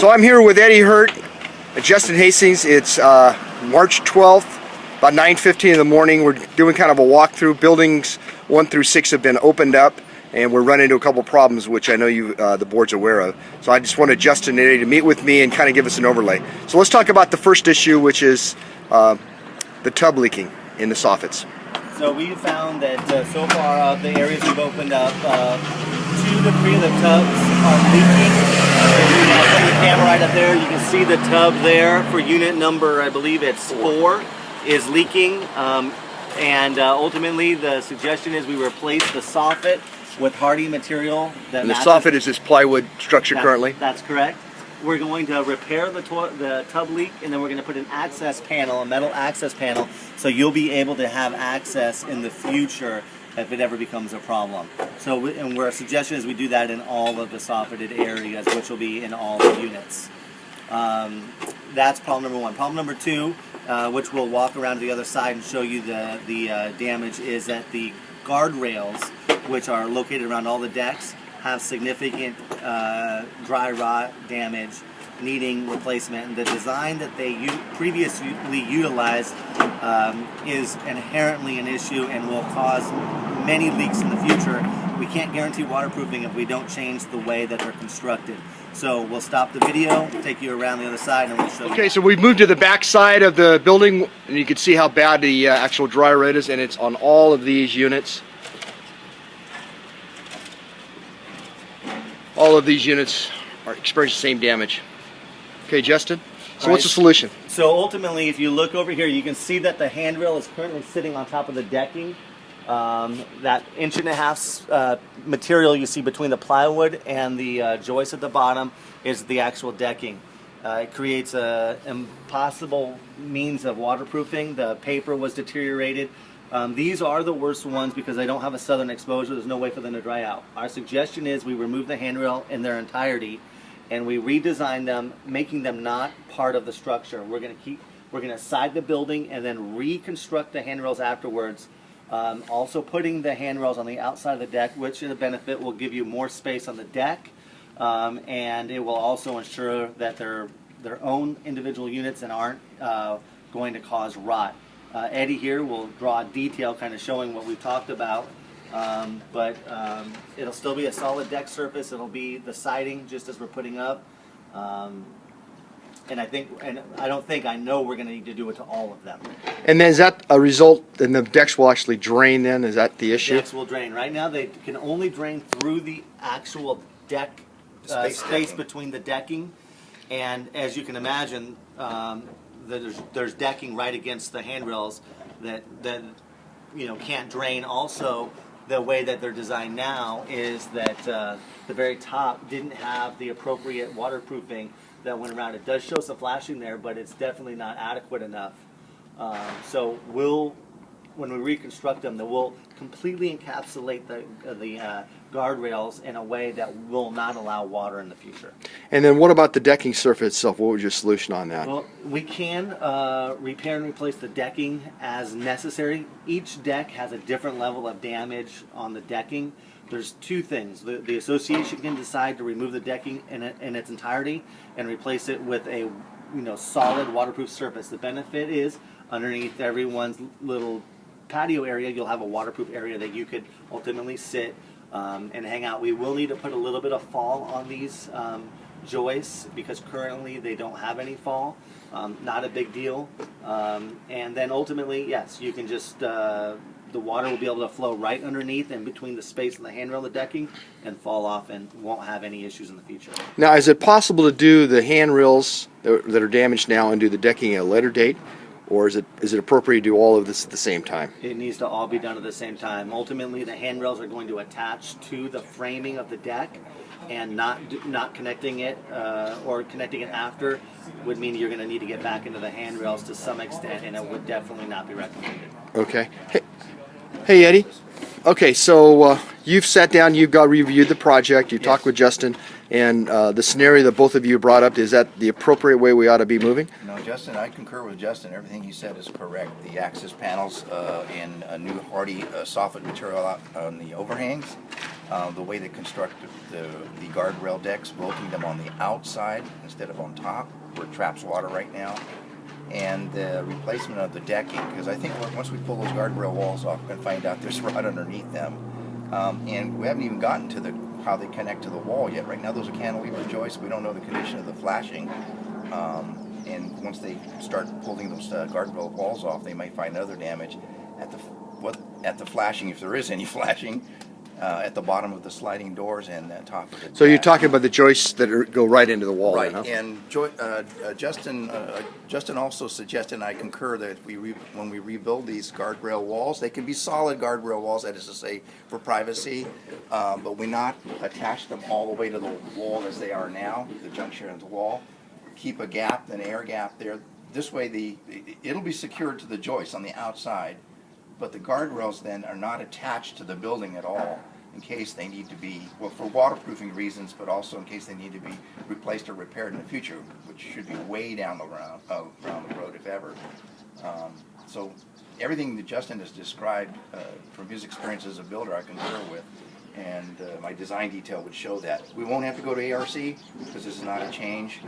So I'm here with Eddie Hurt and Justin Hastings. It's March 12th, about 9:15 in the morning. We're doing kind of a walkthrough. Buildings 1 through 6 have been opened up, and we're running into a couple problems, which I know you, the board's aware of. So I just wanted Justin and Eddie to meet with me and kind of give us an overlay. So let's talk about the first issue, which is the tub leaking in the soffits. So we found that so far of the areas we've opened up, 2 to 3 of the tubs are leaking. I'll put the camera right up there. You can see the tub there for unit number, I believe it's 4, is leaking. Ultimately the suggestion is we replace the soffit with hardy material. And the soffit is this plywood structure currently? That's correct. We're going to repair the tub leak, and then we're going to put an access panel, a metal access panel, so you'll be able to have access in the future if it ever becomes a problem. So, and our suggestion is we do that in all of the soffitted areas, which will be in all the units. That's problem number 1. Problem number 2, which we'll walk around to the other side and show you the damage, is that the guardrails, which are located around all the decks, have significant dry rot damage needing replacement, and the design that they previously utilized is inherently an issue and will cause many leaks in the future. We can't guarantee waterproofing if we don't change the way that they're constructed. So we'll stop the video, take you around the other side, and we'll show you. Okay, so we've moved to the back side of the building, and you can see how bad the actual dry rot is, and it's on all of these units. All of these units are experiencing the same damage. Okay, Justin, so what's the solution? So ultimately, if you look over here, you can see that the handrail is currently sitting on top of the decking. That 1.5 inch material you see between the plywood and the joist at the bottom is the actual decking. It creates an impossible means of waterproofing. The paper was deteriorated. These are the worst ones because they don't have a southern exposure. There's no way for them to dry out. Our suggestion is we remove the handrail in their entirety and we redesign them, making them not part of the structure. We're going to side the building and then reconstruct the handrails afterwards. Also putting the handrails on the outside of the deck, which in a benefit will give you more space on the deck, and it will also ensure that they're their own individual units and aren't going to cause rot. Eddie here will draw detail kind of showing what we've talked about, but it'll still be a solid deck surface. It'll be the siding just as we're putting up, and I know we're going to need to do it to all of them. And then is that a result, and the decks will actually drain then? Is that the issue? Decks will drain. Right now they can only drain through the actual deck space between the decking, and as you can imagine, there's decking right against the handrails that can't drain. Also, the way that they're designed now is that the very top didn't have the appropriate waterproofing that went around. It does show some flashing there, but it's definitely not adequate enough. So when we reconstruct them, we'll completely encapsulate the guardrails in a way that will not allow water in the future. And then what about the decking surface itself? What was your solution on that? Well, we can repair and replace the decking as necessary. Each deck has a different level of damage on the decking. There's 2 things. The association can decide to remove the decking in its entirety and replace it with a solid waterproof surface. The benefit is underneath everyone's little patio area, you'll have a waterproof area that you could ultimately sit and hang out. We will need to put a little bit of fall on these joists because currently they don't have any fall. Not a big deal. And then ultimately, yes, you can just the water will be able to flow right underneath and between the space and the handrail of the decking and fall off and won't have any issues in the future. Now, is it possible to do the handrails that are damaged now and do the decking at a later date? Or is it appropriate to do all of this at the same time? It needs to all be done at the same time. Ultimately, the handrails are going to attach to the framing of the deck, and not connecting it or connecting it after would mean you're going to need to get back into the handrails to some extent, and it would definitely not be recommended. Okay. Hey Eddie. Okay, so you've sat down, you've reviewed the project, you talked with Justin, and the scenario that both of you brought up, is that the appropriate way we ought to be moving? No, Justin, I concur with Justin. Everything he said is correct. The access panels and a new hardy soffit material on the overhangs the way they construct the guardrail decks, bolting them on the outside instead of on top, where it traps water right now, and the replacement of the decking, because I think once we pull those guardrail walls off, we're going to find out there's rot underneath them. And we haven't even gotten to how they connect to the wall yet. Right now those are cantilever joists. We don't know the condition of the flashing. And once they start pulling those guardrail walls off, they might find other damage at the flashing, if there is any flashing, at the bottom of the sliding doors and the top of the So you're deck. talking about the joists that go right into the wall, Right, then, huh? and Justin also suggested, and I concur, that when we rebuild these guardrail walls, they can be solid guardrail walls, that is to say, for privacy, but we not attach them all the way to the wall as they are now, the junction of the wall. Keep a gap, an air gap there. This way, it'll be secured to the joists on the outside, but the guardrails then are not attached to the building at all, in case they need to be, well, for waterproofing reasons, but also in case they need to be replaced or repaired in the future, which should be way down the road, if ever. So everything that Justin has described from his experience as a builder, I concur with, and my design detail would show that. We won't have to go to ARC, because this is not a change.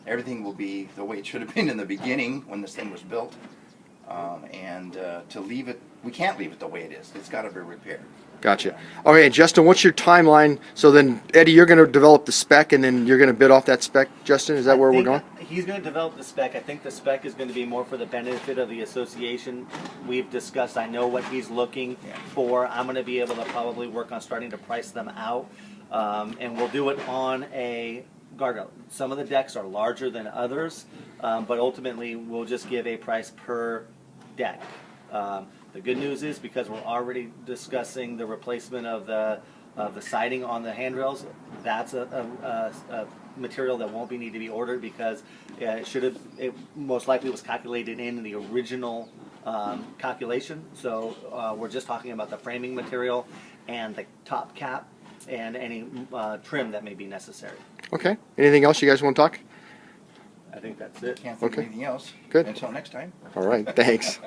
Everything will be the way it should have been in the beginning when this thing was built. To leave it, we can't leave it the way it is. It's got to be repaired. Gotcha. Okay, Justin, what's your timeline? So then, Eddie, you're going to develop the spec, and then you're going to bid off that spec, Justin? Is that where we're going? He's going to develop the spec. I think the spec is going to be more for the benefit of the association. We've discussed, I know what he's looking for. I'm going to be able to probably work on starting to price them out, and we'll do it on a guardrail. Some of the decks are larger than others, but ultimately we'll just give a price per deck. The good news is, because we're already discussing the replacement of the siding on the handrails, that's a material that won't need to be ordered, because it most likely was calculated in the original calculation. So we're just talking about the framing material and the top cap and any trim that may be necessary. Okay. Anything else you guys want to talk? I think that's it. Can't think Okay. of anything else. Good. Until next time. All right. Thanks.